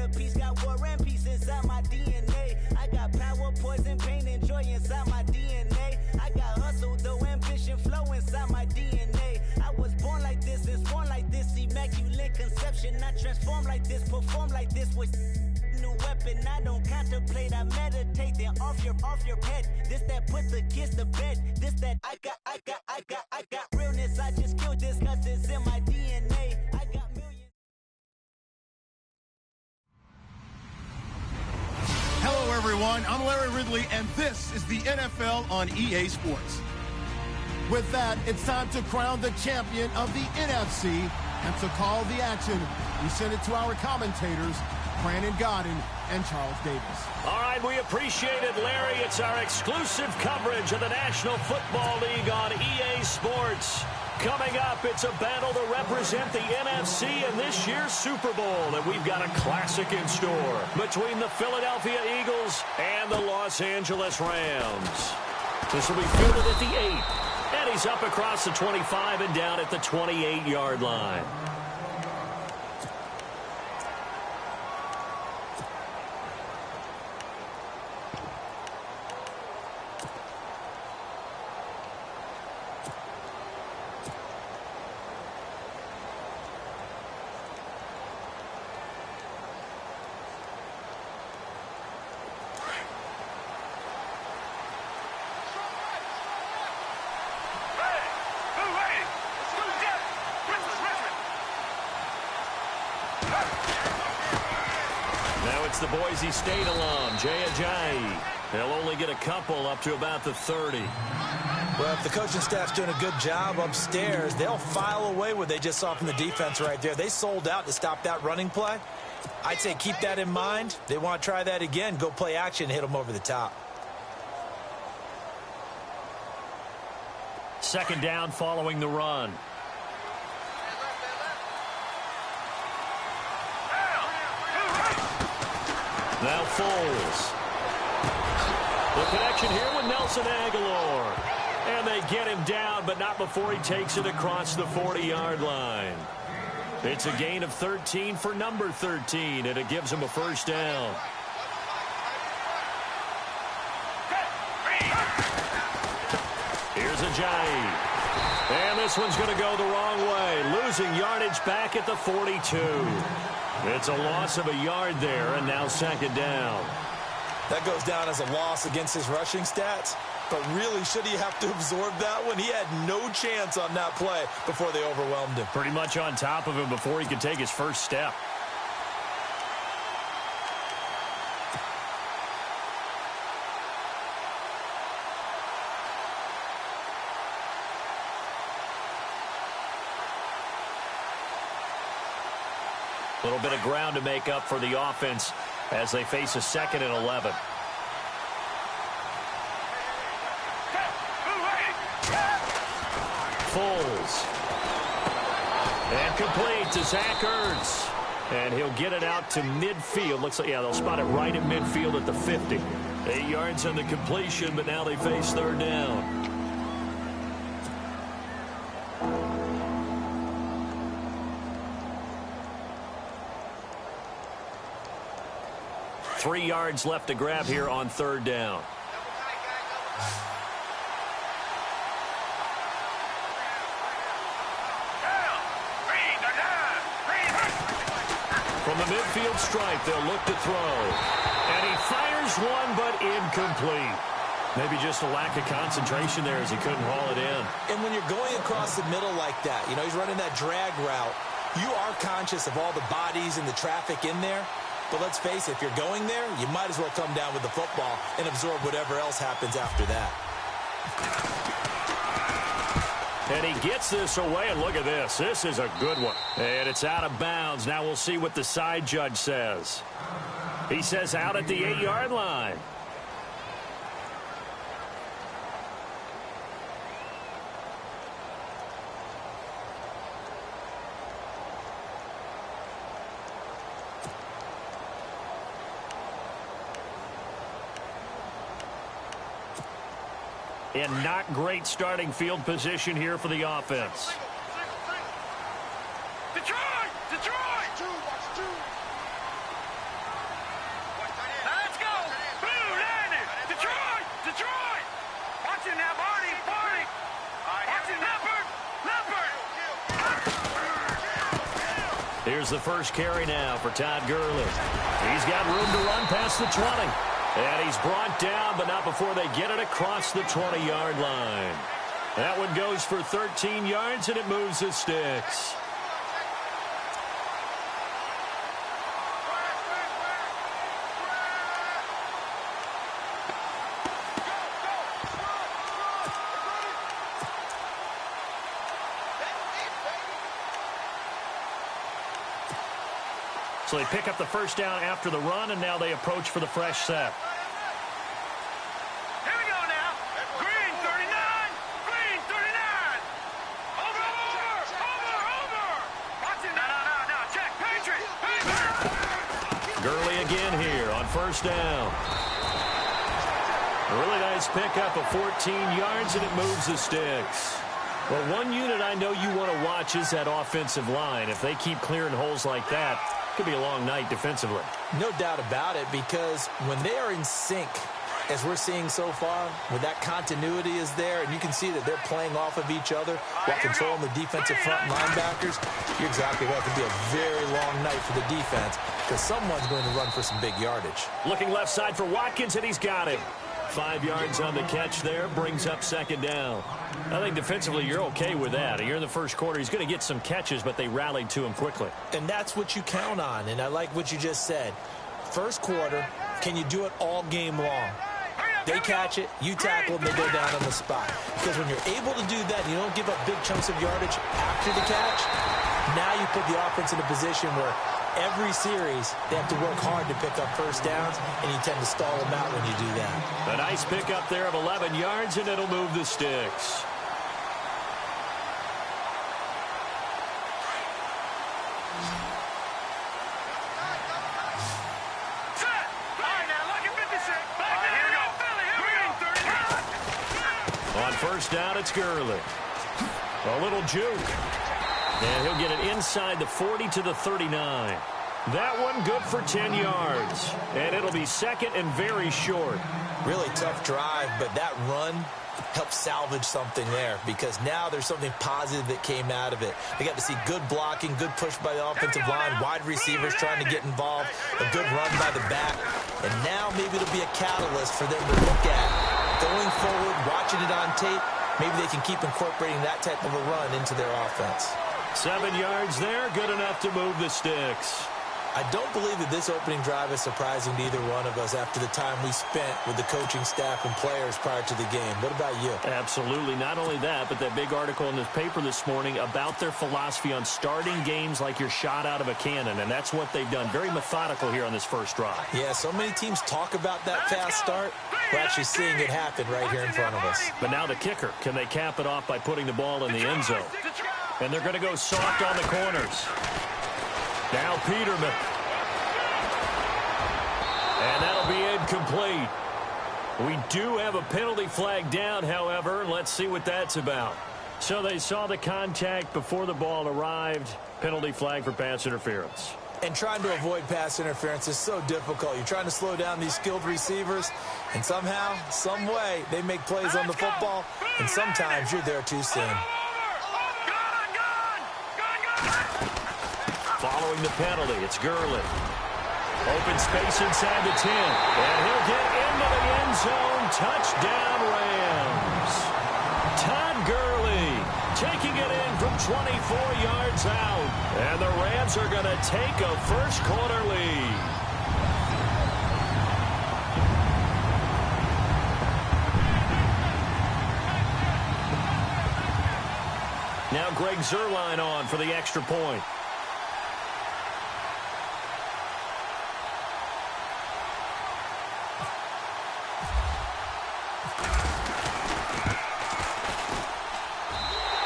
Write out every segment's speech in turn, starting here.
a piece, got war and peace inside my DNA. I got power, poison, pain, and joy inside my DNA. I got hustle, though, ambition, flow inside my DNA. I was born like this, and born like this, immaculate conception. I transform like this, perform like this with new weapon. I don't contemplate, I meditate. Then off your head. This that put the kids to bed. This that I got realness. I just killed this 'cause it's in my DNA. I got millions. Hello, everyone. I'm Larry Ridley, and this is the NFL on EA Sports. With that, it's time to crown the champion of the NFC, and to call the action, we send it to our commentators, Brandon Godden and Charles Davis. All right, we appreciate it, Larry. It's our exclusive coverage of the National Football League on EA Sports. Coming up, it's a battle to represent the NFC in this year's Super Bowl, and we've got a classic in store between the Philadelphia Eagles and the Los Angeles Rams. This will be fielded at the 8, and he's up across the 25 and down at the 28-yard line. Now it's the Boise State alum, Jay Ajayi. He'll only get a couple up to about the 30. Well, if the coaching staff's doing a good job upstairs, they'll file away what they just saw from the defense right there. They sold out to stop that running play. I'd say keep that in mind. They want to try that again. Go play action, hit them over the top. Second down following the run. Now Foles. The connection here with Nelson Aguilar. And they get him down, but not before he takes it across the 40-yard line. It's a gain of 13 for number 13, and it gives him a first down. Here's Ajayi. And this one's going to go the wrong way, losing yardage back at the 42. It's a loss of a yard there, and now second down. That goes down as a loss against his rushing stats. But really, should he have to absorb that one? He had no chance on that play before they overwhelmed him. Pretty much on top of him before he could take his first step. A little bit of ground to make up for the offense as they face a 2nd and 11. Foles. And complete to Zach Ertz. And he'll get it out to midfield. Looks like, yeah, they'll spot it right in midfield at the 50. 8 yards on the completion, but now they face third down. Three yards left to grab here on third down. From the midfield stripe, they'll look to throw. And he fires one, but incomplete. Maybe just a lack of concentration there as he couldn't haul it in. And when you're going across the middle like that, you know, he's running that drag route, you are conscious of all the bodies and the traffic in there. But let's face it, if you're going there, you might as well come down with the football and absorb whatever else happens after that. And he gets this away, and look at this. This is a good one. And it's out of bounds. Now we'll see what the side judge says. He says out at the 8-yard line. And not great starting field position here for the offense. Here's the first carry now for Todd Gurley. He's got room to run past the 20. And he's brought down, but not before they get it across the 20-yard line. That one goes for 13 yards, and it moves the sticks. So they pick up the first down after the run, and now they approach for the fresh set. Here we go now. Green 39. Green 39. Over. Watch it. No. Check. Patriot. Gurley again here on first down. A really nice pickup of 14 yards, and it moves the sticks. Well, one unit I know you want to watch is that offensive line. If they keep clearing holes like that, could be a long night defensively. No doubt about it, because when they are in sync, as we're seeing so far, when that continuity is there, and you can see that they're playing off of each other while controlling the defensive front linebackers, you're exactly right. It could be a very long night for the defense, because someone's going to run for some big yardage. Looking left side for Watkins, and he's got him. 5 yards on the catch there, brings up second down. I think defensively you're okay with that. You're in the first quarter. He's going to get some catches, but they rallied to him quickly. And that's what you count on, and I like what you just said. First quarter, can you do it all game long? They catch it, you tackle them, they go down on the spot. Because when you're able to do that, you don't give up big chunks of yardage after the catch, now you put the offense in a position where every series they have to work hard to pick up first downs, and you tend to stall them out when you do that. A nice pickup there of 11 yards, and it'll move the sticks. On first down, it's Gurley. A little juke. And he'll get it inside the 40 to the 39. That one good for 10 yards. And it'll be second and very short. Really tough drive, but that run helped salvage something there, because now there's something positive that came out of it. They got to see good blocking, good push by the offensive line, wide receivers trying to get involved, a good run by the back. And now maybe it'll be a catalyst for them to look at going forward, watching it on tape. Maybe they can keep incorporating that type of a run into their offense. 7 yards there, good enough to move the sticks. I don't believe that this opening drive is surprising to either one of us after the time we spent with the coaching staff and players prior to the game. What about you? Absolutely. Not only that, but that big article in this paper this morning about their philosophy on starting games like you're shot out of a cannon, and that's what they've done. Very methodical here on this first drive. Yeah, so many teams talk about that fast start. We're actually seeing it happen right here in front of us. But now the kicker. Can they cap it off by putting the ball in the end zone? And they're going to go soft on the corners. Now Peterman. And that'll be incomplete. We do have a penalty flag down, however. Let's see what that's about. So they saw the contact before the ball arrived. Penalty flag for pass interference. And trying to avoid pass interference is so difficult. You're trying to slow down these skilled receivers, and somehow, some way, they make plays on the football, and sometimes you're there too soon. Following the penalty, it's Gurley. Open space inside the 10. And he'll get into the end zone. Touchdown, Rams. Todd Gurley taking it in from 24 yards out. And the Rams are going to take a first quarter lead. Now Greg Zuerlein on for the extra point.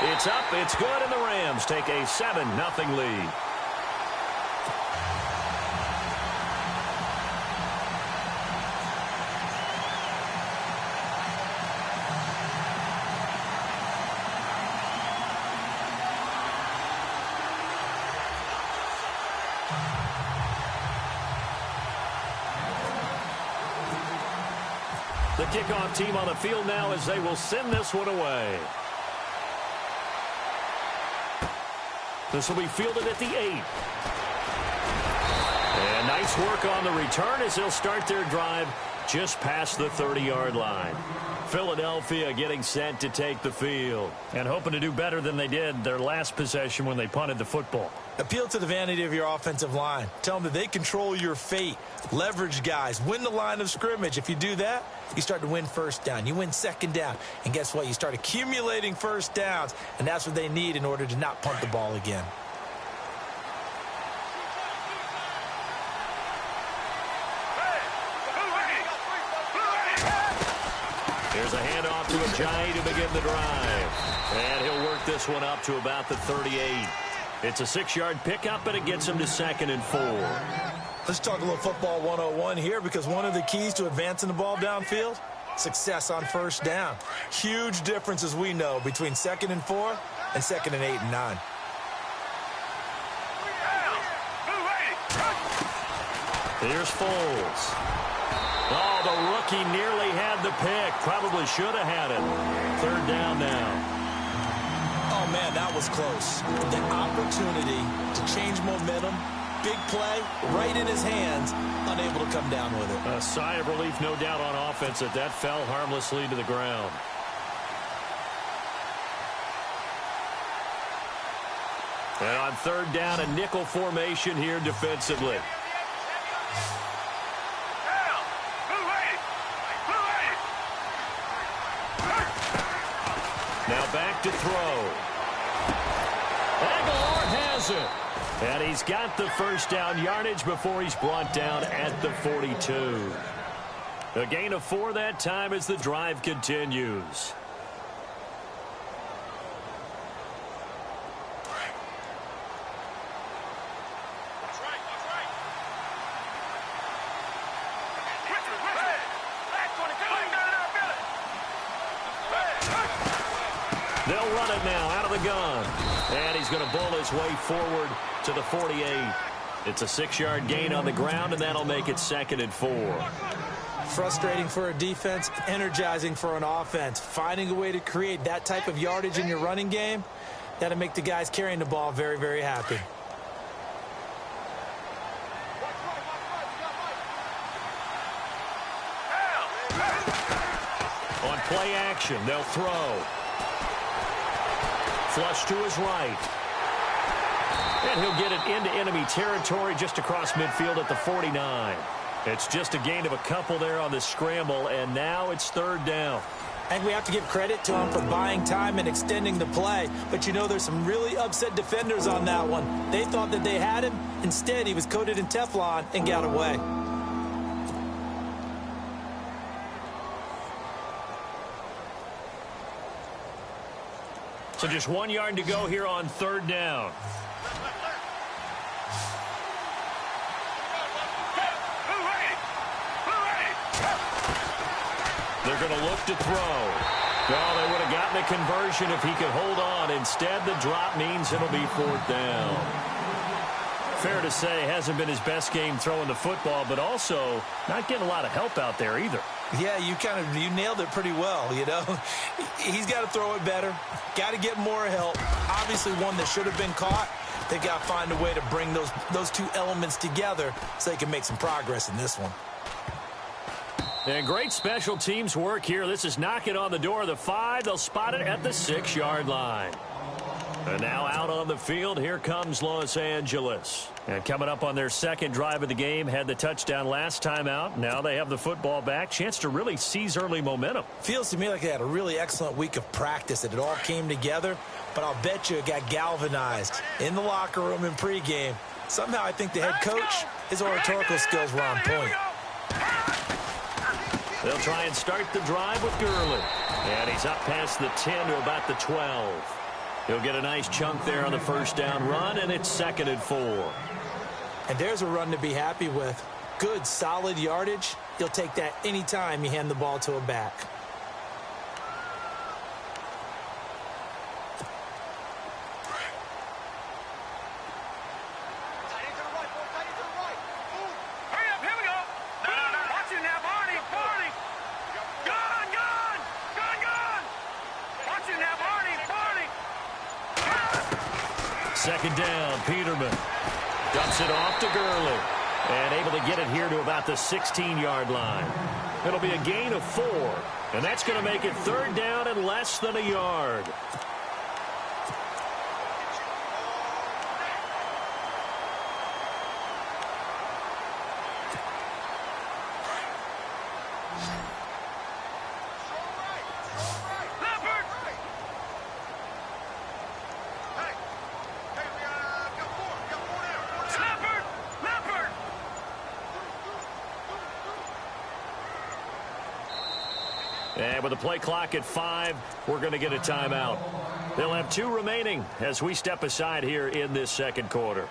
It's up, it's good, and the Rams take a 7-0 lead. The kickoff team on the field now as they will send this one away. This will be fielded at the 8. Chiefs work on the return as they'll start their drive just past the 30-yard line. Philadelphia getting set to take the field and hoping to do better than they did their last possession when they punted the football. Appeal to the vanity of your offensive line. Tell them that they control your fate. Leverage guys. Win the line of scrimmage. If you do that, you start to win first down. You win second down. And guess what? You start accumulating first downs. And that's what they need in order to not punt the ball again. Here's a handoff to Ajayi to begin the drive. And he'll work this one up to about the 38. It's a 6-yard pickup, and it gets him to 2nd and 4. Let's talk a little football 101 here, because one of the keys to advancing the ball downfield, success on first down. Huge difference, as we know, between 2nd and 4 and 2nd and 8 and 9. Here's Foles. Oh, the rookie nearly had the pick. Probably should have had it. 3rd down now. Oh, man, that was close. The opportunity to change momentum, big play, right in his hands, unable to come down with it. A sigh of relief, no doubt, on offense that fell harmlessly to the ground. And on 3rd down, a nickel formation here defensively. Now back to throw. Aguilar has it. And he's got the first down yardage before he's brought down at the 42. A gain of 4 that time as the drive continues. They'll run it now out of the gun. And he's going to bull his way forward to the 48. It's a 6-yard gain on the ground, and that'll make it 2nd and 4. Frustrating for a defense, energizing for an offense. Finding a way to create that type of yardage in your running game, that'll make the guys carrying the ball very, very happy. On play action, they'll throw. Flush to his right. And he'll get it into enemy territory just across midfield at the 49. It's just a gain of a couple there on the scramble, and now it's 3rd down. I think we have to give credit to him for buying time and extending the play. But, you know, there's some really upset defenders on that one. They thought that they had him. Instead, he was coated in Teflon and got away. So just 1 yard to go here on 3rd down. They're going to look to throw. Well, they would have gotten a conversion if he could hold on. Instead, the drop means it'll be 4th down. Fair to say, hasn't been his best game throwing the football, but also not getting a lot of help out there either. Yeah, you nailed it pretty well, you know. He's got to throw it better. Got to get more help. Obviously one that should have been caught. They've got to find a way to bring those two elements together so they can make some progress in this one. And great special teams work here. This is knocking on the door of the 5. They'll spot it at the 6-yard line. And now out on the field, here comes Los Angeles. And coming up on their 2nd drive of the game, had the touchdown last time out. Now they have the football back. Chance to really seize early momentum. Feels to me like they had a really excellent week of practice. It all came together, but I'll bet you it got galvanized in the locker room in pregame. Somehow I think the head coach, his oratorical skills were on point. They'll try and start the drive with Gurley. And he's up past the 10 to about the 12. He'll get a nice chunk there on the 1st down run, and it's 2nd and 4. And there's a run to be happy with. Good, solid yardage. You'll take that anytime you hand the ball to a back. Second down, Peterman dumps it off to Gurley. And able to to get it here to about the 16-yard line. It'll be a gain of 4, and that's going to make it 3rd down and less than a yard. And with the play clock at 5, we're going to get a timeout. They'll have 2 remaining as we step aside here in this second quarter.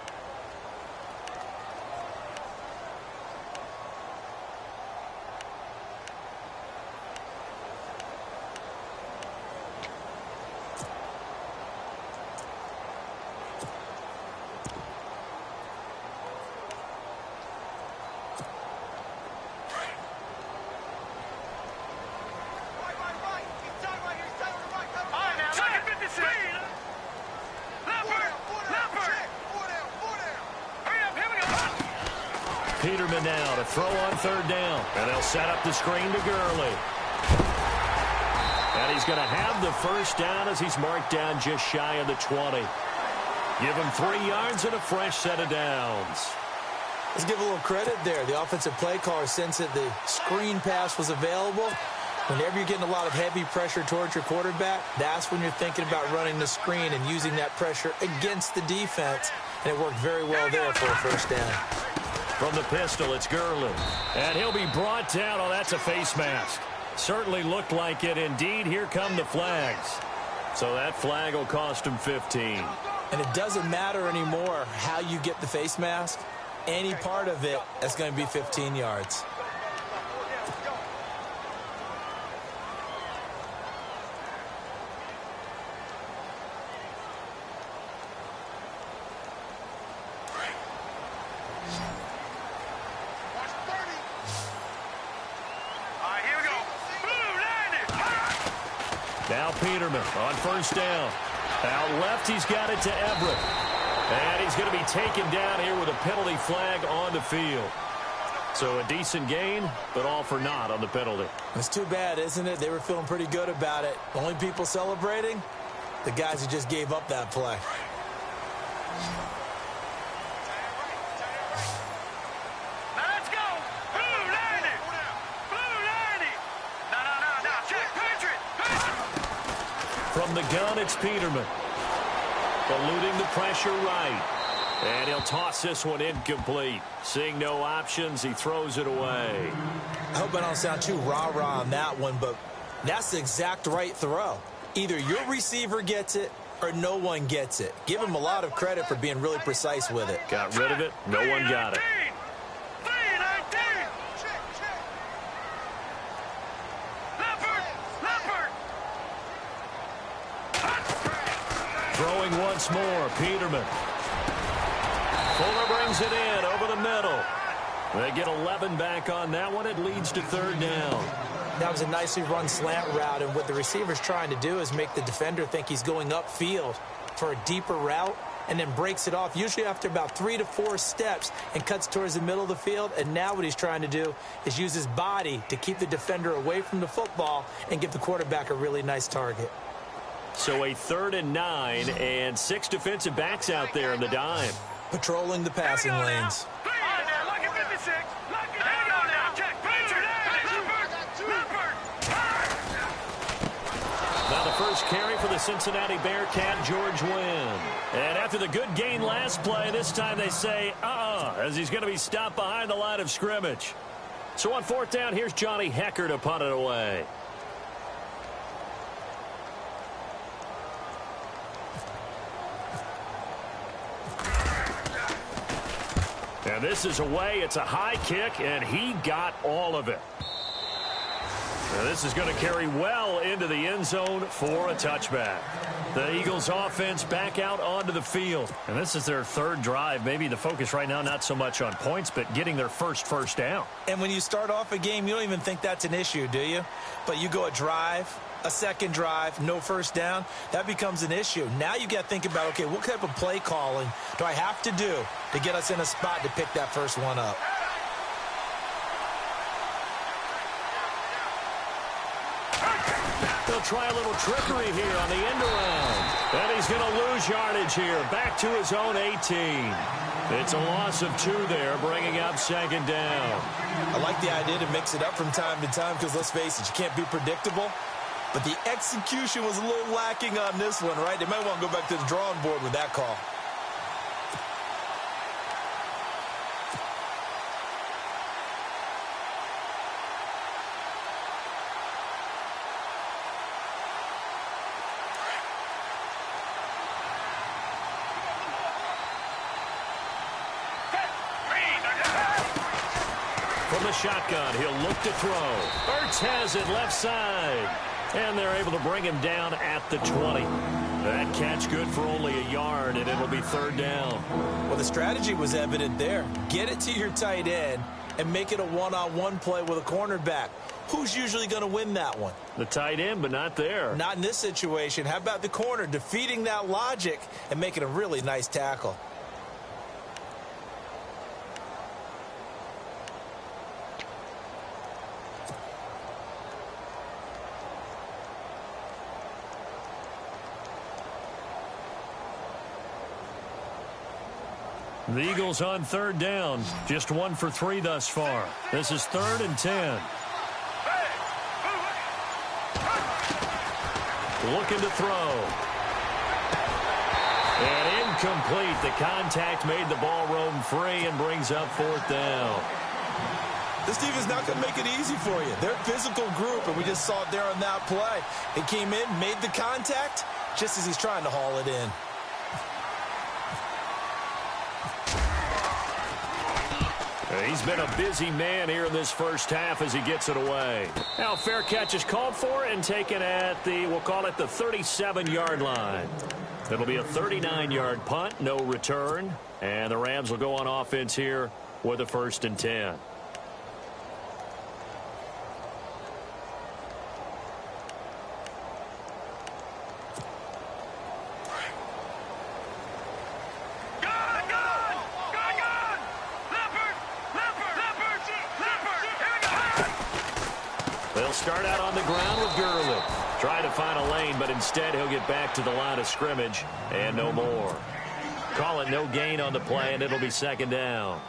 Peterman now to throw on 3rd down. And they'll set up the screen to Gurley. And he's going to have the 1st down as he's marked down just shy of the 20. Give him 3 yards and a fresh set of downs. Let's give a little credit there. The offensive play caller, since the screen pass was available, whenever you're getting a lot of heavy pressure towards your quarterback, that's when you're thinking about running the screen and using that pressure against the defense. And it worked very well there for a 1st down. From the pistol, it's Gurley. And he'll be brought down. Oh, that's a face mask. Certainly looked like it. Indeed, here come the flags. So that flag will cost him 15. And it doesn't matter anymore how you get the face mask. Any part of it, that's going to be 15 yards. Now Peterman on 1st down. Out left, he's got it to Everett. And he's going to be taken down here with a penalty flag on the field. So a decent gain, but all for naught on the penalty. It's too bad, isn't it? They were feeling pretty good about it. Only people celebrating, the guys who just gave up that play. From the gun, it's Peterman. Eluding the pressure right. And he'll toss this one incomplete. Seeing no options, he throws it away. I hope I don't sound too rah-rah on that one, but that's the exact right throw. Either your receiver gets it or no one gets it. Give him a lot of credit for being really precise with it. Got rid of it. No one got it. Throwing once more, Peterman. Fuller brings it in over the middle. They get 11 back on that one. It leads to 3rd down. That was a nicely run slant route, and what the receiver's trying to do is make the defender think he's going upfield for a deeper route and then breaks it off, usually after about 3 to 4 steps, and cuts towards the middle of the field. And now what he's trying to do is use his body to keep the defender away from the football and give the quarterback a really nice target. So a 3rd and 9 and 6 defensive backs out there in the dime. Patrolling the passing lanes. Now the first carry for the Cincinnati Bearcat, George Wynn. And after the good gain last play, this time they say, as he's going to be stopped behind the line of scrimmage. So on 4th down, here's Johnny Hecker to punt it away. And this is away. It's a high kick, and he got all of it. And this is going to carry well into the end zone for a touchback. The Eagles offense back out onto the field. And this is their 3rd drive. Maybe the focus right now not so much on points, but getting their first down. And when you start off a game, you don't even think that's an issue, do you? But you go a drive, a 2nd drive, no 1st down, that becomes an issue. Now you got to think about, okay, what type of play calling do I have to do to get us in a spot to pick that first one up? He'll try a little trickery here on the end around. And he's going to lose yardage here. Back to his own 18. It's a loss of 2 there, bringing up second down. I like the idea to mix it up from time to time because, let's face it, you can't be predictable. But the execution was a little lacking on this one, right? They might want to go back to the drawing board with that call. From the shotgun, he'll look to throw. Ertz has it left side. And they're able to bring him down at the 20. That catch good for only a yard, and it'll be third down. Well, the strategy was evident there. Get it to your tight end and make it a one-on-one play with a cornerback. Who's usually going to win that one? The tight end, but not there. Not in this situation. How about the corner defeating that logic and making a really nice tackle? The Eagles on third down. Just 1 for 3 thus far. This is 3rd and 10. Looking to throw. And incomplete. The contact made the ball roam free and brings up 4th down. This team is not going to make it easy for you. They're a physical group, and we just saw it there on that play. He came in, made the contact, just as he's trying to haul it in. He's been a busy man here in this first half as he gets it away. Now, fair catch is called for and taken at the, we'll call it the 37-yard line. It'll be a 39-yard punt, no return. And the Rams will go on offense here with a 1st and 10. They'll start out on the ground with Gurley. Try to find a lane, but instead he'll get back to the line of scrimmage and no more. Call it no gain on the play, and it'll be 2nd down.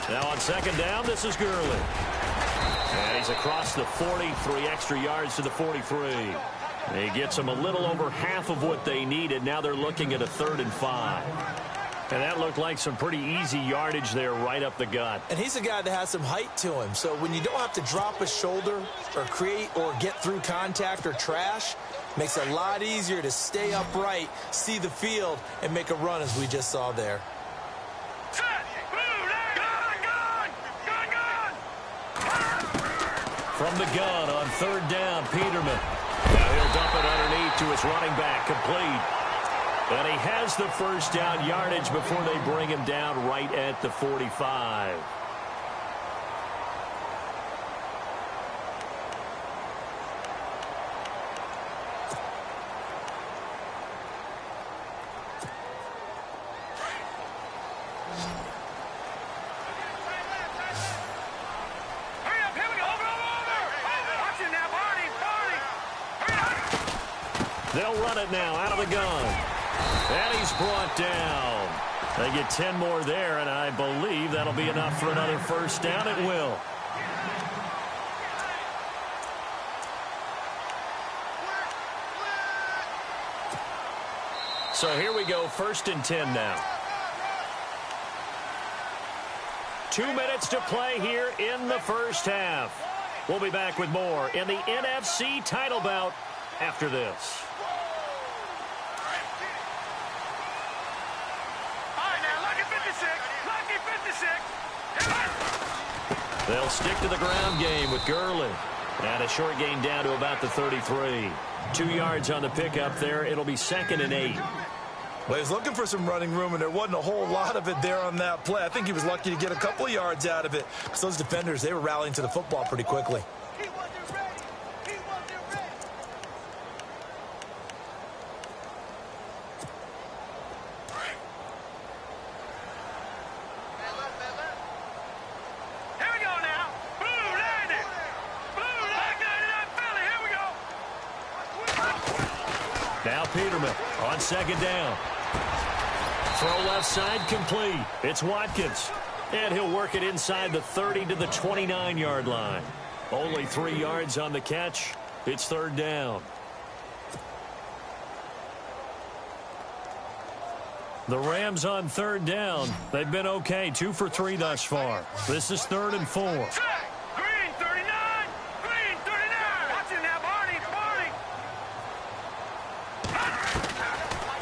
Now on 2nd down, this is Gurley. And he's across the 40, 3 extra yards to the 43. He gets them a little over half of what they needed. Now they're looking at a 3rd and 5. And that looked like some pretty easy yardage there right up the gut. And he's a guy that has some height to him. So when you don't have to drop a shoulder or create or get through contact or trash, makes it a lot easier to stay upright, see the field, and make a run as we just saw there. From the gun on 3rd down, Peterman. Now he'll dump it underneath to his running back, complete. And he has the 1st down yardage before they bring him down right at the 45. They'll run it now out of the gun. And he's brought down. They get 10 more there, and I believe that'll be enough for another 1st down. It will. So here we go, 1st and 10 now. 2 minutes to play here in the first half. We'll be back with more in the NFC title bout after this. They'll stick to the ground game with Gurley. And a short gain down to about the 33. 2 yards on the pickup there. It'll be 2nd and 8. Well, he was looking for some running room, and there wasn't a whole lot of it there on that play. I think he was lucky to get a couple of yards out of it because those defenders, they were rallying to the football pretty quickly. Peterman on second down. Throw left side complete. It's Watkins. And he'll work it inside the 30 to the 29-yard line. Only 3 yards on the catch. It's third down. The Rams on third down. They've been okay, 2 for 3 thus far. This is 3rd and 4. Green 39! Green 39! Watch it now, Barney!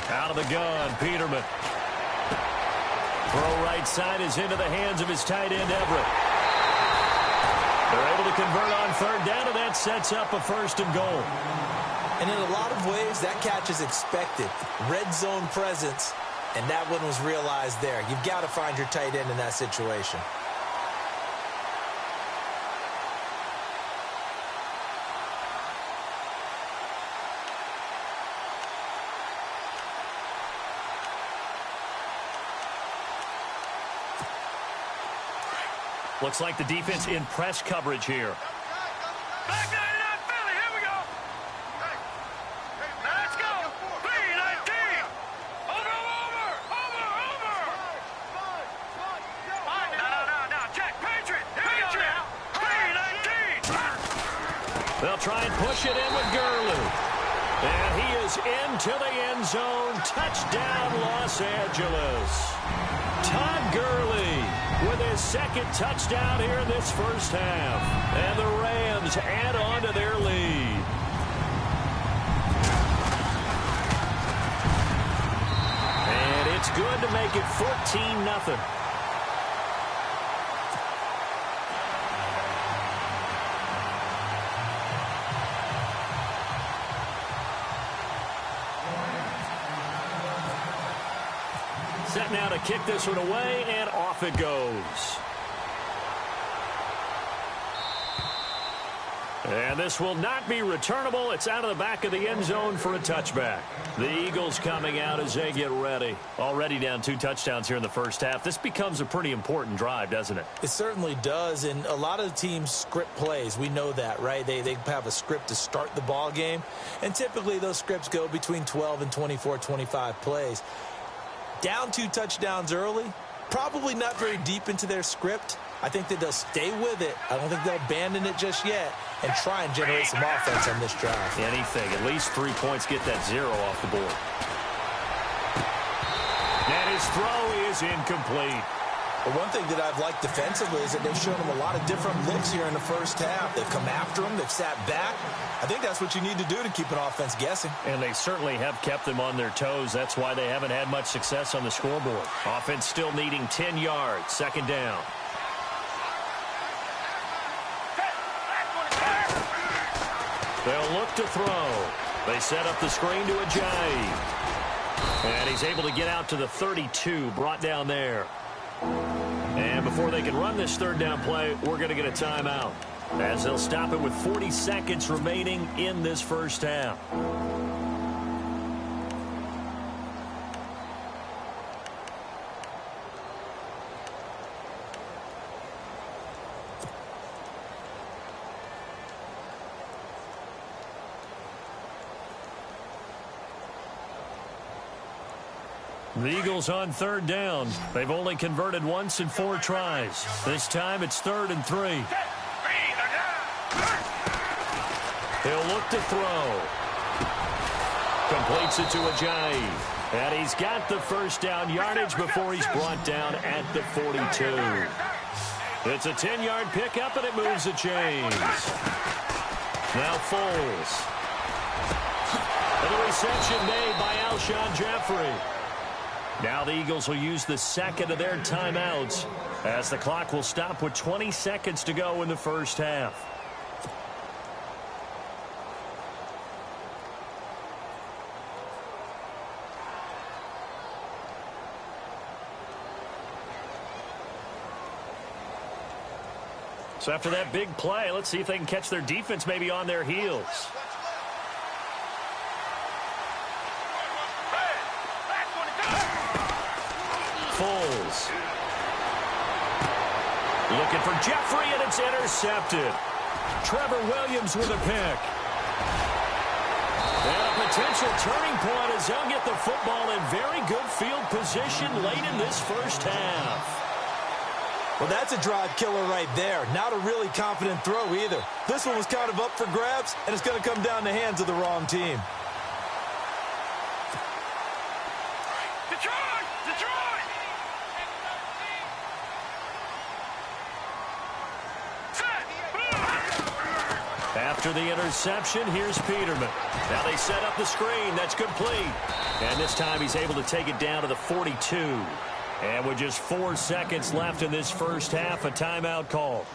Out of the gun, Peterman. Throw right side is into the hands of his tight end, Everett. They're able to convert on third down, and that sets up a 1st and goal. And in a lot of ways, that catch is expected. Red zone presence. And that one was realized there. You've got to find your tight end in that situation. Looks like the defense in press coverage here. Back 99 Philly, here we go. Now let's go. 319. Over. Now, check. Patriot. Here we go now. 319. They'll try and push it in with Gurley. And he is into the end zone. Touchdown, Los Angeles. Todd Gurley with his 2nd touchdown here in this first half. And the Rams add on to their lead. And it's good to make it 14-0. Set now to kick this one away, and off it goes. And this will not be returnable. It's out of the back of the end zone for a touchback. The Eagles coming out as they get ready. Already down 2 touchdowns here in the first half. This becomes a pretty important drive, doesn't it? It certainly does, and a lot of the teams script plays. We know that, right? They have a script to start the ball game, and typically those scripts go between 12 and 24, 25 plays. Down 2 touchdowns early, probably not very deep into their script. I think that they'll stay with it. I don't think they'll abandon it just yet and try and generate some offense on this drive. Anything. At least 3 points, get that 0 off the board. And his throw is incomplete. But one thing that I've liked defensively is that they've shown them a lot of different looks here in the first half. They've come after them. They've sat back. I think that's what you need to do to keep an offense guessing. And they certainly have kept them on their toes. That's why they haven't had much success on the scoreboard. Offense still needing 10 yards. 2nd down. They'll look to throw. They set up the screen to Ajayi. And he's able to get out to the 32, brought down there. And before they can run this 3rd down play, we're going to get a timeout, as they'll stop it with 40 seconds remaining in this first half. The Eagles on 3rd down. They've only converted once in 4 tries. This time it's 3rd and 3. He'll look to throw. Completes it to Ajayi. And he's got the 1st down yardage before he's brought down at the 42. It's a 10-yard pickup, and it moves the chains. Now Foles. And the reception made by Alshon Jeffrey. Now the Eagles will use the 2nd of their timeouts, as the clock will stop with 20 seconds to go in the first half. So after that big play, let's see if they can catch their defense maybe on their heels. Foles. Looking for Jeffrey, and it's intercepted. Trevor Williams with a pick. And a potential turning point as they'll get the football in very good field position late in this first half. Well, that's a drive killer right there. Not a really confident throw either. This one was kind of up for grabs, and it's going to come down the hands of the wrong team. Detroit! Detroit! After the interception, here's Peterman. Now they set up the screen. That's complete. And this time he's able to take it down to the 42. And with just 4 seconds left in this first half, a timeout call.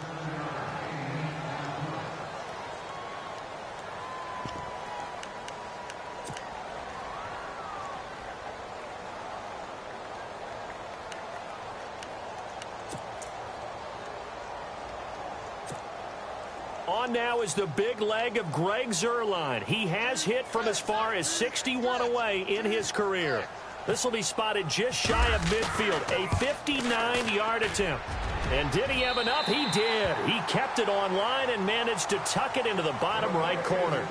On now is the big leg of Greg Zuerlein. He has hit from as far as 61 away in his career. This will be spotted just shy of midfield, a 59-yard attempt. And did he have enough? He did. He kept it on line and managed to tuck it into the bottom right corner.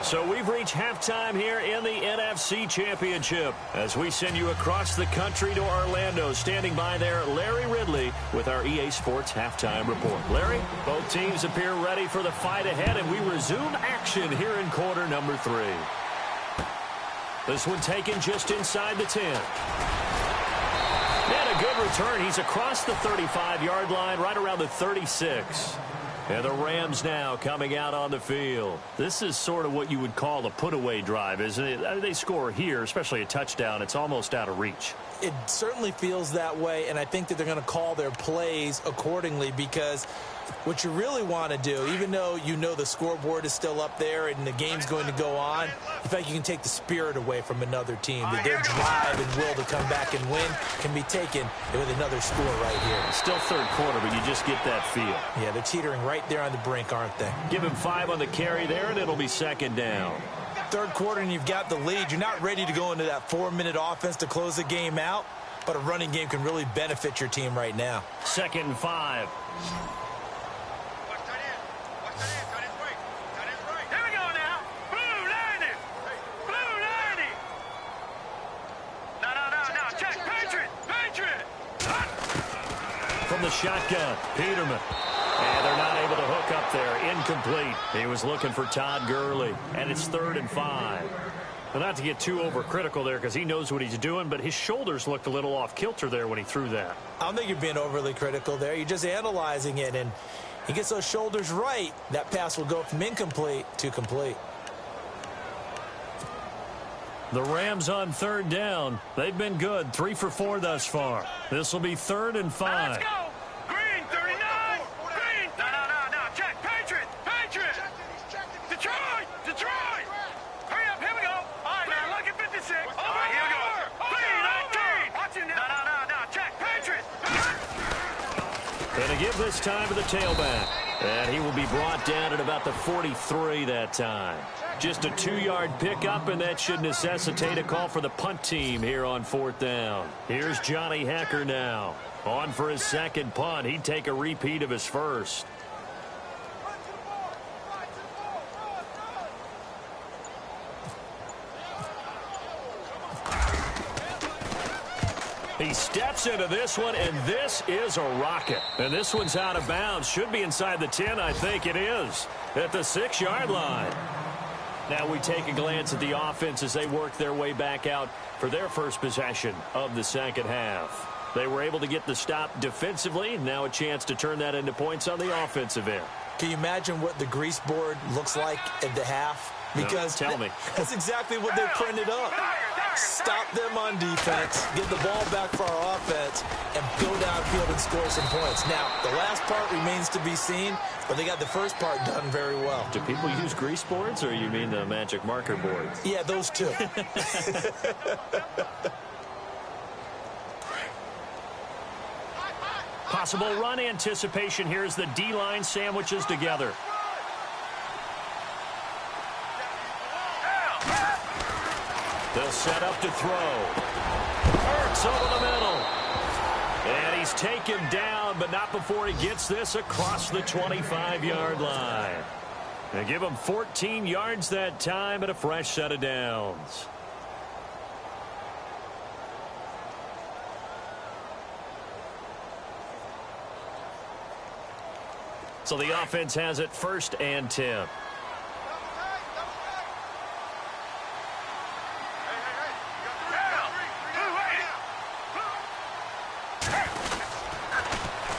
So we've reached halftime here in the NFC Championship as we send you across the country to Orlando. Standing by there, Larry Ridley with our EA Sports Halftime Report. Larry, both teams appear ready for the fight ahead, and we resume action here in quarter number 3. This one taken just inside the 10. And a good return. He's across the 35-yard line, right around the 36. And the Rams now coming out on the field. This is sort of what you would call a put-away drive, isn't it? They score here, especially a touchdown. It's almost out of reach. It certainly feels that way, and I think that they're going to call their plays accordingly because what you really want to do, even though you know the scoreboard is still up there and the game's going to go on, in fact, you can take the spirit away from another team. That their drive and will to come back and win can be taken with another score right here. Still third quarter, but you just get that feel. Yeah, they're teetering right there on the brink, aren't they? Give him 5 on the carry there, and it'll be second down. Third quarter, and you've got the lead. You're not ready to go into that 4-minute offense to close the game out, but a running game can really benefit your team right now. Second and 5. From the shotgun, Peterman. And they're not able to hook up there. Incomplete. He was looking for Todd Gurley. And it's 3rd and 5. Well, not to get too overcritical there because he knows what he's doing, but his shoulders looked a little off kilter there when he threw that. I don't think you're being overly critical there. You're just analyzing it, and he gets those shoulders right. That pass will go from incomplete to complete. The Rams on 3rd down. They've been good. 3 for 4 thus far. This will be 3rd and 5. Let's go. Green, 39. Green. No. Check. Patriot. Detroit. Hurry up. Here we go. All right, now look at 56. All right, here we go. Green, 19. Watch it now. No. Check. Patriot. And to give this time to the tailback. And he will be brought down at about the 43 that time. Just a 2-yard pickup, and that should necessitate a call for the punt team here on 4th down. Here's Johnny Hecker now. On for his second punt. He'd take a repeat of his first. He steps into this one, and this is a rocket. And this one's out of bounds. Should be inside the 10, I think it is. At the 6-yard line. Now we take a glance at the offense as they work their way back out for their first possession of the second half. They were able to get the stop defensively. Now a chance to turn that into points on the offensive end. Can you imagine what the grease board looks like at the half? Because no, tell me. That's exactly what they printed up. Stop them on defense, get the ball back for our offense, and go downfield and score some points. Now, the last part remains to be seen, but they got the first part done very well. Do people use grease boards, or you mean the magic marker boards? Yeah, those two. Possible run anticipation here as the D-line sandwiches together. They'll set up to throw. Hurts over the middle. And he's taken down, but not before he gets this across the 25-yard line. They give him 14 yards that time and a fresh set of downs. So the offense has it 1st and 10.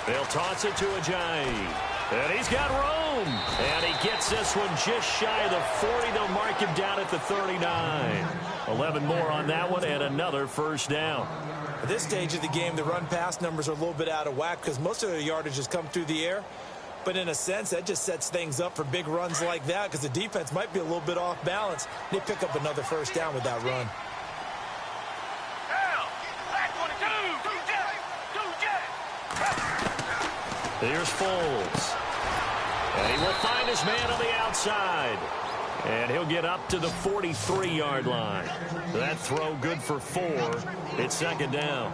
They'll toss it to Ajayi. And he's got room. And he gets this one just shy of the 40. They'll mark him down at the 39. 11 more on that one and another first down. At this stage of the game, the run-pass numbers are a little bit out of whack because most of the yardage has come through the air. But in a sense, that just sets things up for big runs like that because the defense might be a little bit off balance. They pick up another first down with that run. Here's Foles. And he will find his man on the outside. And he'll get up to the 43-yard line. That throw good for 4. It's 2nd down.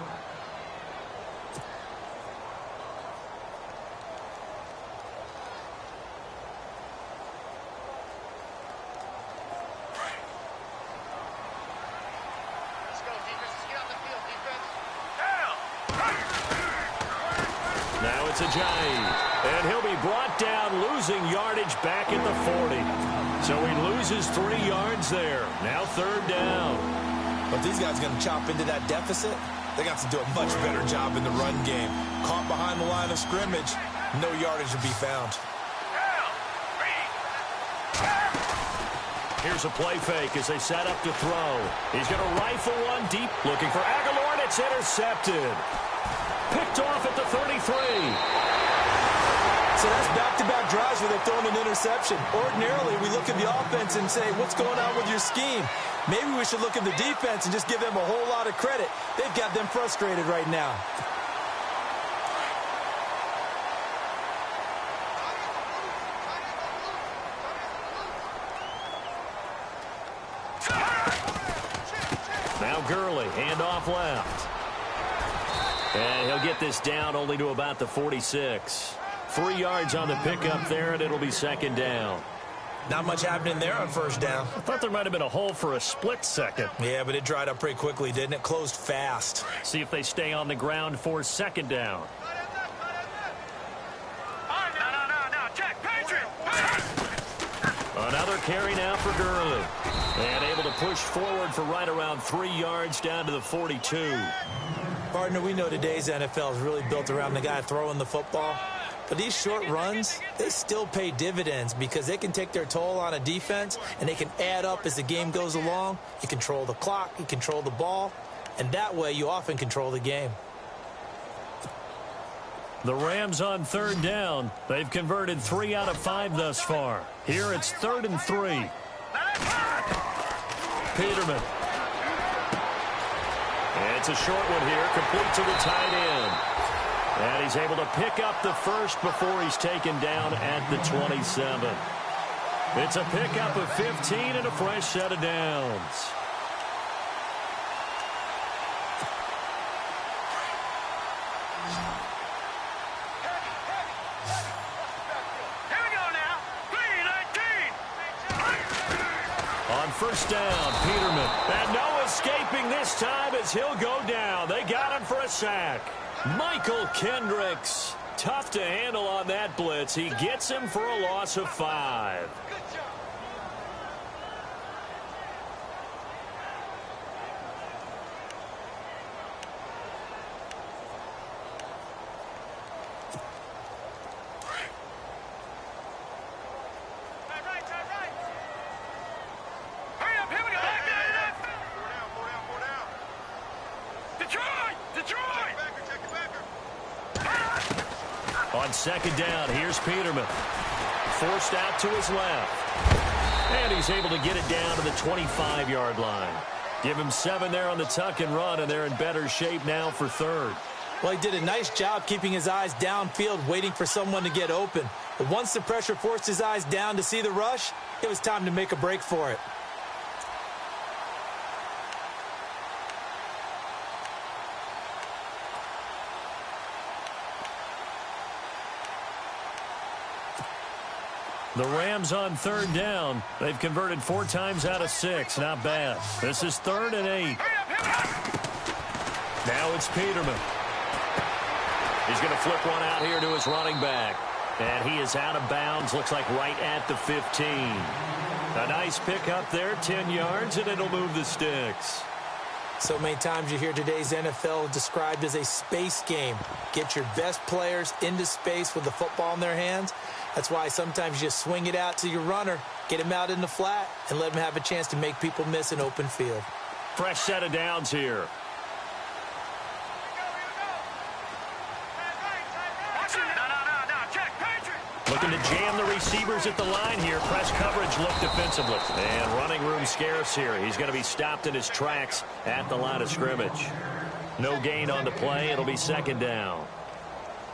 Now it's Ajayi. And he'll be brought down, losing yardage back at the 40. So he loses 3 yards there. Now 3rd down. But these guys are going to chop into that deficit. They got to do a much better job in the run game. Caught behind the line of scrimmage, no yardage to be found. Here's a play fake as they set up to throw. He's going to rifle one deep, looking for Aguilar, and it's intercepted. Picked off at the 33. So that's back-to-back drives where they're throwing an interception. Ordinarily, we look at the offense and say, what's going on with your scheme? Maybe we should look at the defense and just give them a whole lot of credit. They've got them frustrated right now. Now Gurley, handoff left. And he'll get this down only to about the 46. 3 yards on the pickup there, and it'll be 2nd down. Not much happening there on 1st down. I thought there might have been a hole for a split second. Yeah, but it dried up pretty quickly, didn't it? Closed fast. See if they stay on the ground for 2nd down. No, Jack, Patriot! Another carry now for Gurley. And able to push forward for right around 3 yards down to the 42. Partner, we know today's NFL is really built around the guy throwing the football. But these short runs, they still pay dividends because they can take their toll on a defense and they can add up as the game goes along. You control the clock, you control the ball, and that way you often control the game. The Rams on 3rd down. They've converted 3 out of 5 thus far. Here it's 3rd and 3. Peterman. And it's a short one here, complete to the tight end. And he's able to pick up the first before he's taken down at the 27. It's a pickup of 15 and a fresh set of downs. Here we go now. 3-19. On 1st down, Peterman. And no escaping this time as he'll go down. They got him for a sack. Michael Kendricks, tough to handle on that blitz. He gets him for a loss of 5. Hurry up, here we go. Detroit! On 2nd down, here's Peterman. Forced out to his left. And he's able to get it down to the 25-yard line. Give him 7 there on the tuck and run, and they're in better shape now for 3rd. Well, he did a nice job keeping his eyes downfield, waiting for someone to get open. But once the pressure forced his eyes down to see the rush, it was time to make a break for it. The Rams on third down. They've converted 4 times out of 6. Not bad. This is 3rd and 8. Now it's Peterman. He's going to flip one out here to his running back. And he is out of bounds. Looks like right at the 15. A nice pickup there, 10 yards, and it'll move the sticks. So many times you hear today's NFL described as a space game. Get your best players into space with the football in their hands. That's why sometimes you just swing it out to your runner, get him out in the flat, and let him have a chance to make people miss an open field. Fresh set of downs here. Looking to jam the receivers at the line here. Press coverage look defensively. And running room scarce here. He's going to be stopped in his tracks at the line of scrimmage. No gain on the play. It'll be 2nd down.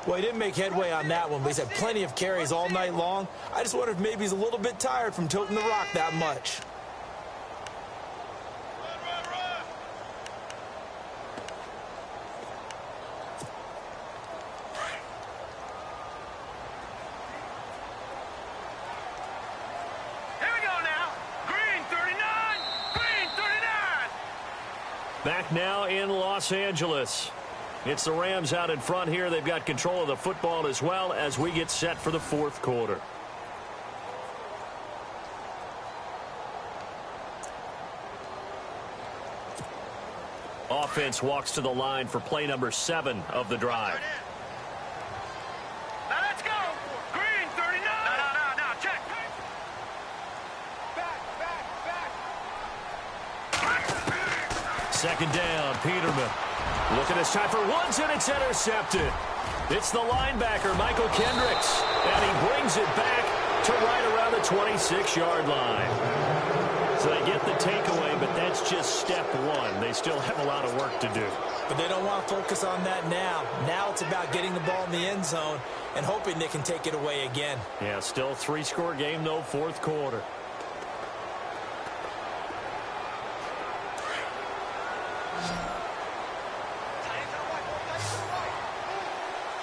Well, he didn't make headway on that one, but he's had plenty of carries all night long. I just wonder if maybe he's a little bit tired from tilting the rock that much. Back now in Los Angeles. It's the Rams out in front here. They've got control of the football as well as we get set for the 4th quarter. Offense walks to the line for play number 7 of the drive. Now let's go. Green 39. No, check. Back. 2nd down, Peterman. Looking this time for Woods, and it's intercepted. It's the linebacker, Michael Kendricks, and he brings it back to right around the 26-yard line. So they get the takeaway, but that's just step 1. They still have a lot of work to do. But they don't want to focus on that now. Now it's about getting the ball in the end zone and hoping they can take it away again. Yeah, still 3-score game, though, 4th quarter.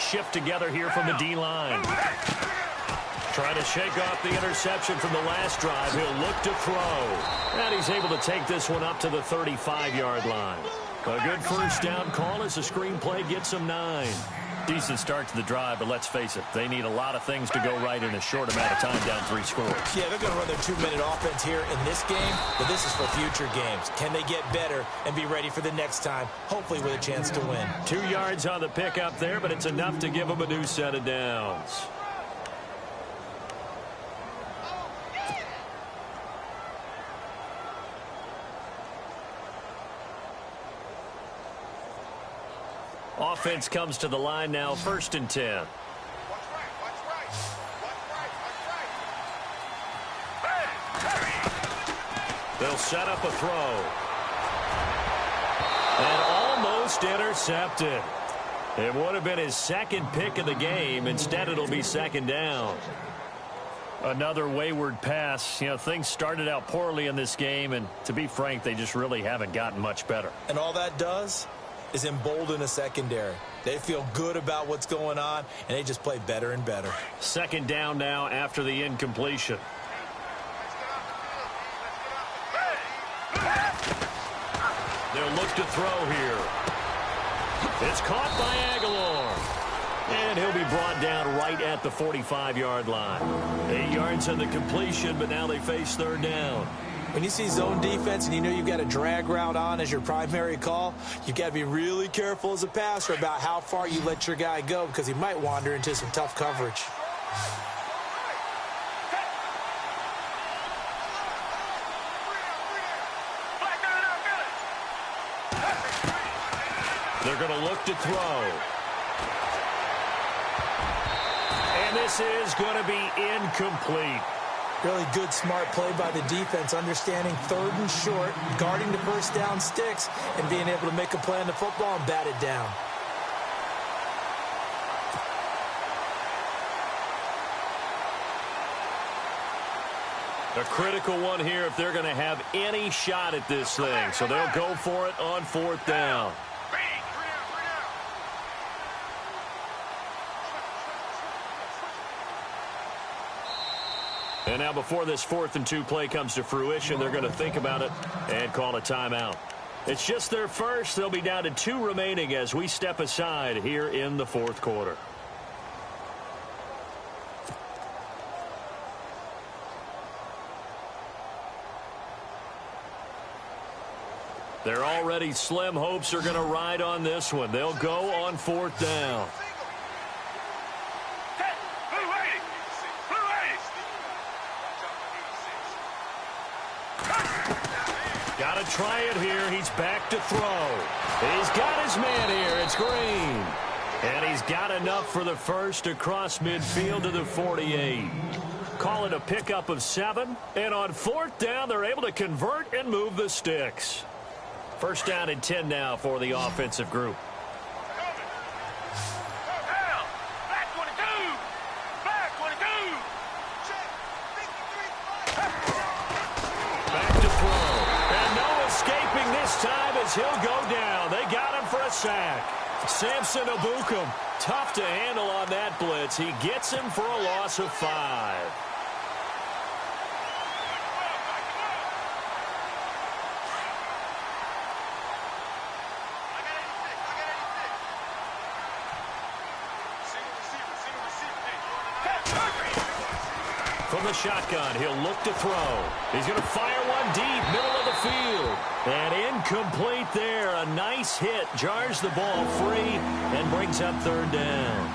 Shift together here from the D-line. Trying to shake off the interception from the last drive. He'll look to throw. And he's able to take this one up to the 35-yard line. A good first down call as the screenplay gets him 9. Decent start to the drive, but let's face it, they need a lot of things to go right in a short amount of time down 3 scores. Yeah, they're going to run their 2-minute offense here in this game, but this is for future games. Can they get better and be ready for the next time, hopefully with a chance to win? 2 yards on the pickup there, but it's enough to give them a new set of downs. Offense comes to the line now, 1st and 10. They'll set up a throw. And almost intercepted. It would have been his 2nd pick of the game. Instead, it'll be 2nd down. Another wayward pass. You know, things started out poorly in this game, and to be frank, they just really haven't gotten much better. And all that does is embolden a secondary. They feel good about what's going on, and they just play better and better. 2nd down now after the incompletion. They'll look to throw here. It's caught by Aguilar. And he'll be brought down right at the 45-yard line. 8 yards on the completion, but now they face 3rd down. When you see zone defense and you know you've got a drag route on as your primary call, you've got to be really careful as a passer about how far you let your guy go because he might wander into some tough coverage. They're going to look to throw. And this is going to be incomplete. Really good, smart play by the defense, understanding 3rd and short, guarding the first down sticks, and being able to make a play on the football and bat it down. A critical one here if they're going to have any shot at this thing. So they'll go for it on 4th down. And now before this 4th and 2 play comes to fruition, they're going to think about it and call a timeout. It's just their first. They'll be down to 2 remaining as we step aside here in the 4th quarter. Their already slim hopes are going to ride on this one. They'll go on 4th down. Got to try it here. He's back to throw. He's got his man here. It's Green. And he's got enough for the first across midfield to the 48. Call it a pickup of 7. And on 4th down, they're able to convert and move the sticks. First down and 10 now for the offensive group. Back to throw. And no escaping this time as he'll go down. They got him for a sack. Samson Abukum, tough to handle on that blitz. He gets him for a loss of 5. From the shotgun, he'll look to throw. He's going to fire one deep, middle of the field. And incomplete there. A nice hit. Jars the ball free and brings up 3rd down.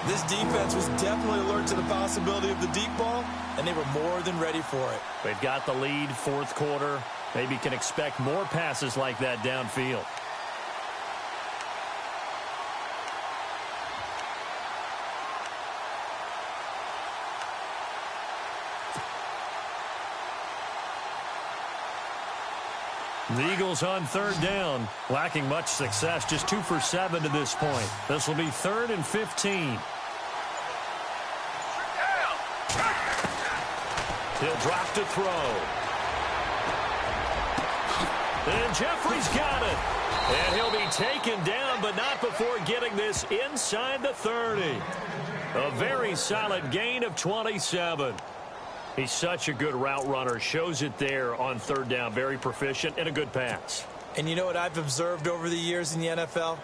This defense was definitely alert to the possibility of the deep ball, and they were more than ready for it. They've got the lead, 4th quarter. Maybe can expect more passes like that downfield. The Eagles on 3rd down, lacking much success, just 2 for 7 to this point. This will be 3rd and 15. He'll drop to throw. And Jeffrey's got it. And he'll be taken down, but not before getting this inside the 30. A very solid gain of 27. He's such a good route runner. Shows it there on 3rd down. Very proficient and a good pass. And you know what I've observed over the years in the NFL?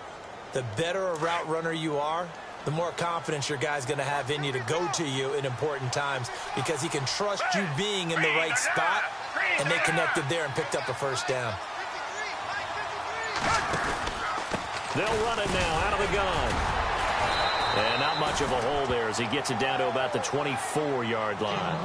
The better a route runner you are, the more confidence your guy's going to have in you to go to you in important times because he can trust you being in the right spot, and they connected there and picked up a 1st down. They'll run it now out of the gun. And not much of a hole there as he gets it down to about the 24-yard line.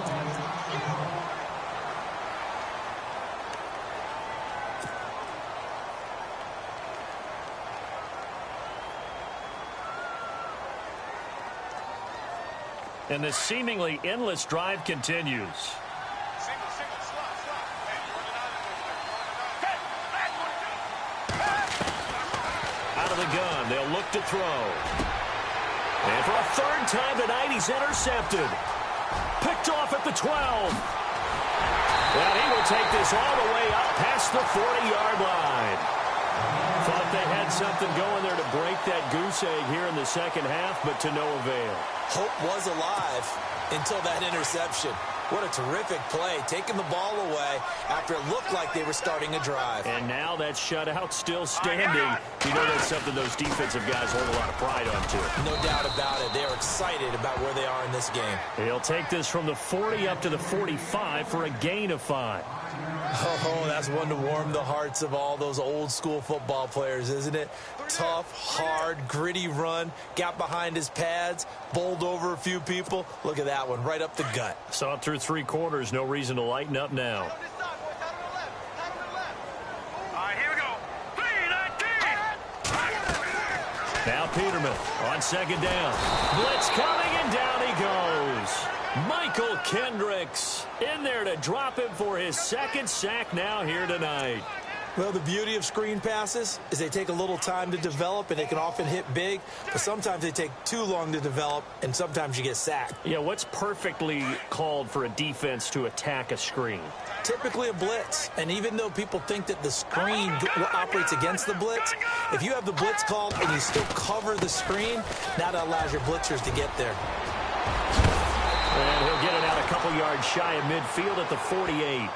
And this seemingly endless drive continues. Out of the gun, they'll look to throw. And for a 3rd time tonight, he's intercepted. Picked off at the 12. And he will take this all the way up past the 40-yard line. Thought they had something going there to break that goose egg here in the second half, but to no avail. Hope was alive until that interception. What a terrific play, taking the ball away after it looked like they were starting a drive. And now that shutout still standing. You know that's something those defensive guys hold a lot of pride on, too. No doubt about it. They are excited about where they are in this game. He'll take this from the 40 up to the 45 for a gain of 5. Oh, that's one to warm the hearts of all those old-school football players, isn't it? Tough, hard, gritty run, got behind his pads, bowled over a few people. Look at that one, right up the gut. Saw it through 3 quarters, no reason to lighten up now. All right, here we go. 3-19. Now Peterman on 2nd down. Blitz coming, and down he goes. Michael Kendricks in there to drop him for his 2nd sack now here tonight. Well, the beauty of screen passes is they take a little time to develop, and they can often hit big, but sometimes they take too long to develop, and sometimes you get sacked. Yeah, what's perfectly called for a defense to attack a screen? Typically a blitz, and even though people think that the screen operates against the blitz, if you have the blitz called and you still cover the screen, that allows your blitzers to get there. And he'll get it out a couple yards shy of midfield at the 48.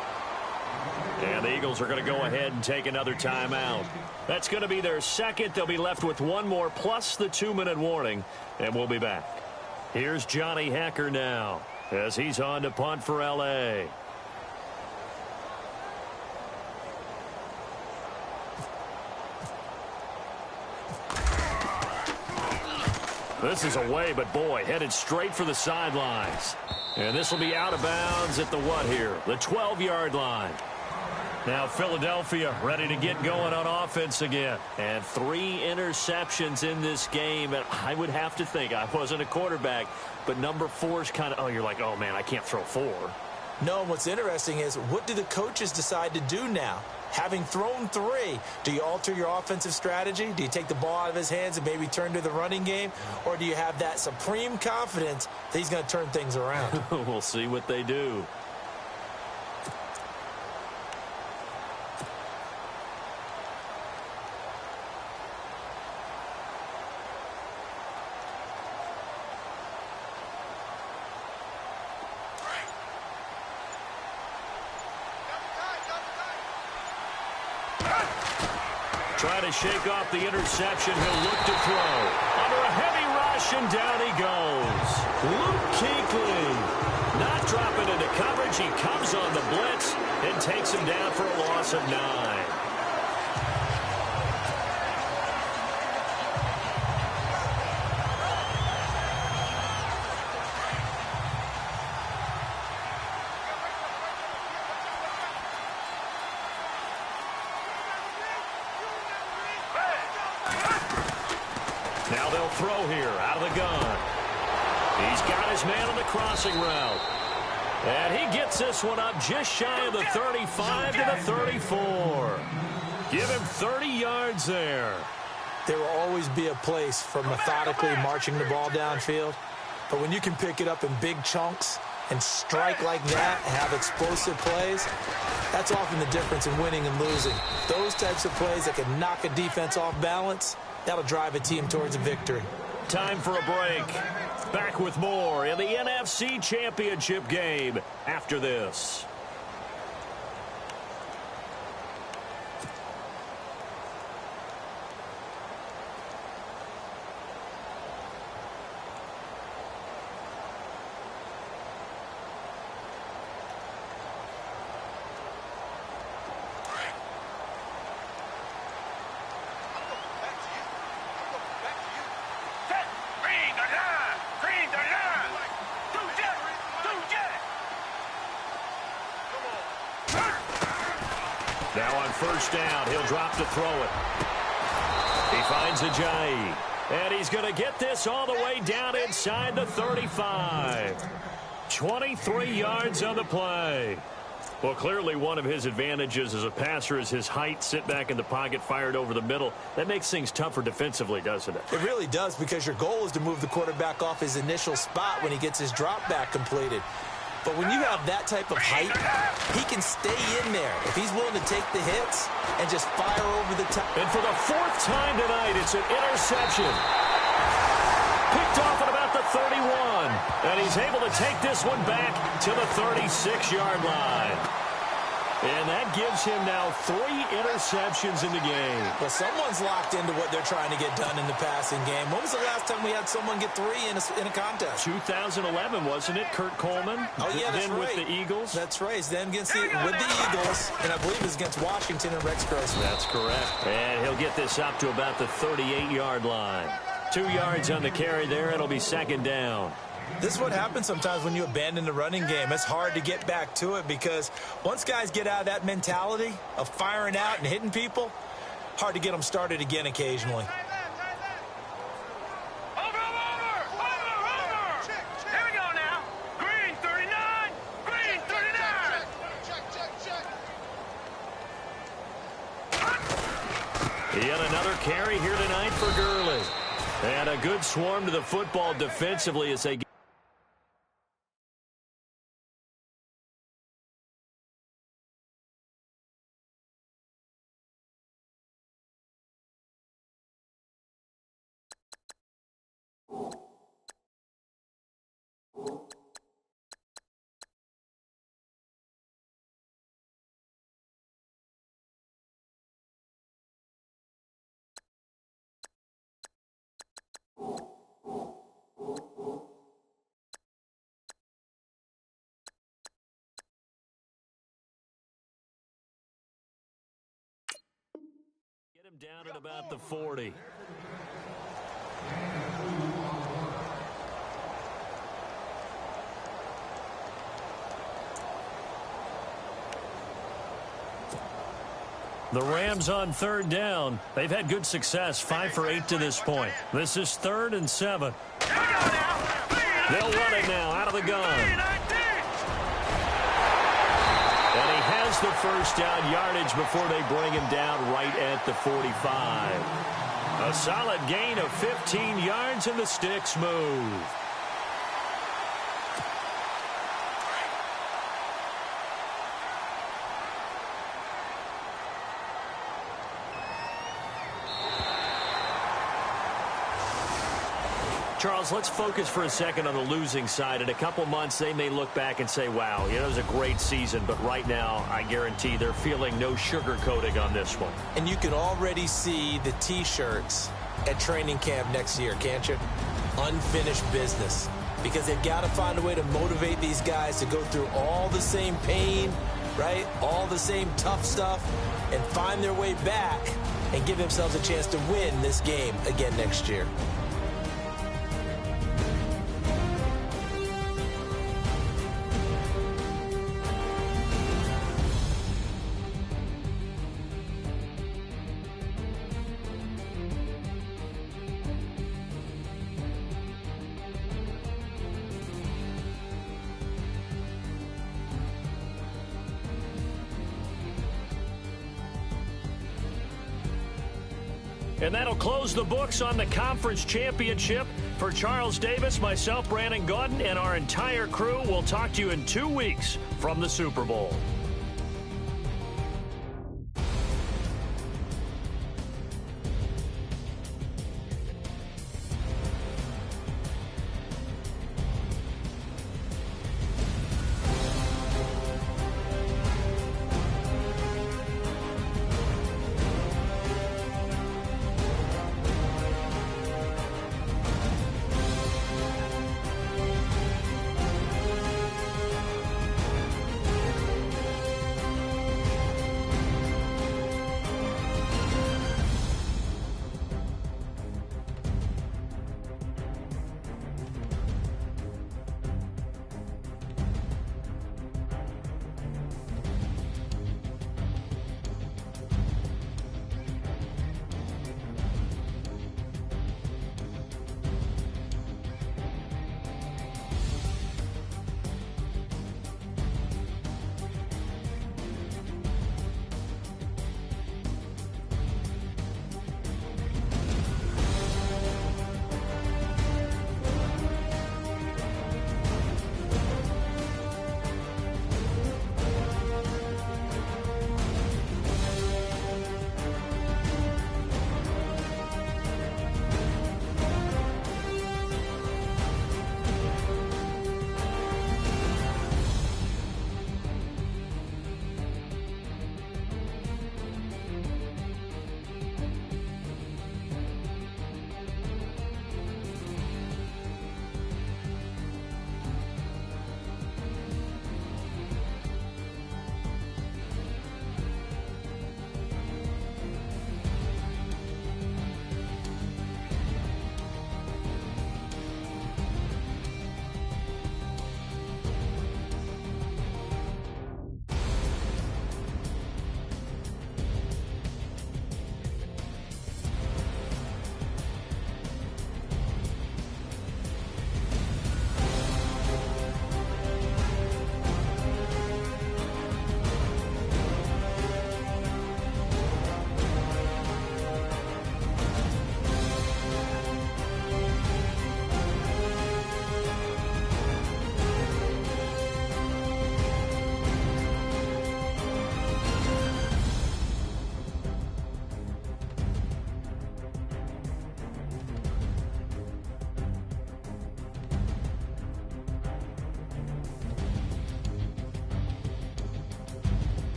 And the Eagles are going to go ahead and take another timeout. That's going to be their second. They'll be left with one more plus the 2-minute warning, and we'll be back. Here's Johnny Hacker now as he's on to punt for L.A. This is away, but boy, headed straight for the sidelines. And this will be out of bounds at the what here? The 12-yard line. Now Philadelphia ready to get going on offense again. And 3 interceptions in this game. And I would have to think, I wasn't a quarterback, but number 4 is kind of, oh, you're like, oh, man, I can't throw 4. No, and what's interesting is, what do the coaches decide to do now? Having thrown 3, do you alter your offensive strategy? Do you take the ball out of his hands and maybe turn to the running game? Or do you have that supreme confidence that he's going to turn things around? We'll see what they do. Trying to shake off the interception. He'll look to throw. Under a heavy rush, and down he goes. Luke Kuechly not dropping into coverage. He comes on the blitz and takes him down for a loss of 9. Now they'll throw here out of the gun. He's got his man on the crossing route. And he gets this one up just shy of the 35 to the 34. Give him 30 yards there. There will always be a place for methodically marching the ball downfield. But when you can pick it up in big chunks and strike like that, have explosive plays, that's often the difference in winning and losing. Those types of plays that can knock a defense off balance, that'll drive a team towards a victory. Time for a break. Back with more in the NFC Championship game after this. Now on first down, he'll drop to throw it. He finds Ajayi. And he's going to get this all the way down inside the 35. 23 yards on the play. Well, clearly one of his advantages as a passer is his height. Sit back in the pocket, fired over the middle. That makes things tougher defensively, doesn't it? It really does, because your goal is to move the quarterback off his initial spot when he gets his drop back completed. But when you have that type of height, he can stay in there if he's willing to take the hits and just fire over the top. And for the 4th time tonight, it's an interception. Picked off at about the 31. And he's able to take this one back to the 36-yard line. And that gives him now 3 interceptions in the game. Well, someone's locked into what they're trying to get done in the passing game. When was the last time we had someone get 3 in a contest? 2011, wasn't it? Kurt Coleman? Oh, yeah, that's then right. with the Eagles? That's right. Then with the Eagles, and I believe it was against Washington and Rex Grossman. That's correct. And he'll get this up to about the 38-yard line. 2 yards on the carry there. It'll be second down. This is what happens sometimes when you abandon the running game. It's hard to get back to it, because once guys get out of that mentality of firing out and hitting people, hard to get them started again occasionally. Over! Here we go now. Green 39. Green 39. Yet another carry here tonight for Gurley. And a good swarm to the football defensively as they get him down at about the 40. The Rams on third down. They've had good success, 5 for 8 to this point. This is 3rd and 7. They'll run it now out of the gun. And he has the first down yardage before they bring him down right at the 45. A solid gain of 15 yards, and the sticks move. Charles, let's focus for a second on the losing side. In a couple months, they may look back and say, wow, it was a great season. But right now, I guarantee they're feeling no sugarcoating on this one. And you can already see the T-shirts at training camp next year, can't you? Unfinished business. Because they've got to find a way to motivate these guys to go through all the same pain, right? All the same tough stuff, and find their way back and give themselves a chance to win this game again next year. And that'll close the books on the conference championship. For Charles Davis, myself, Brandon Gaudin, and our entire crew, we'll talk to you in 2 weeks from the Super Bowl.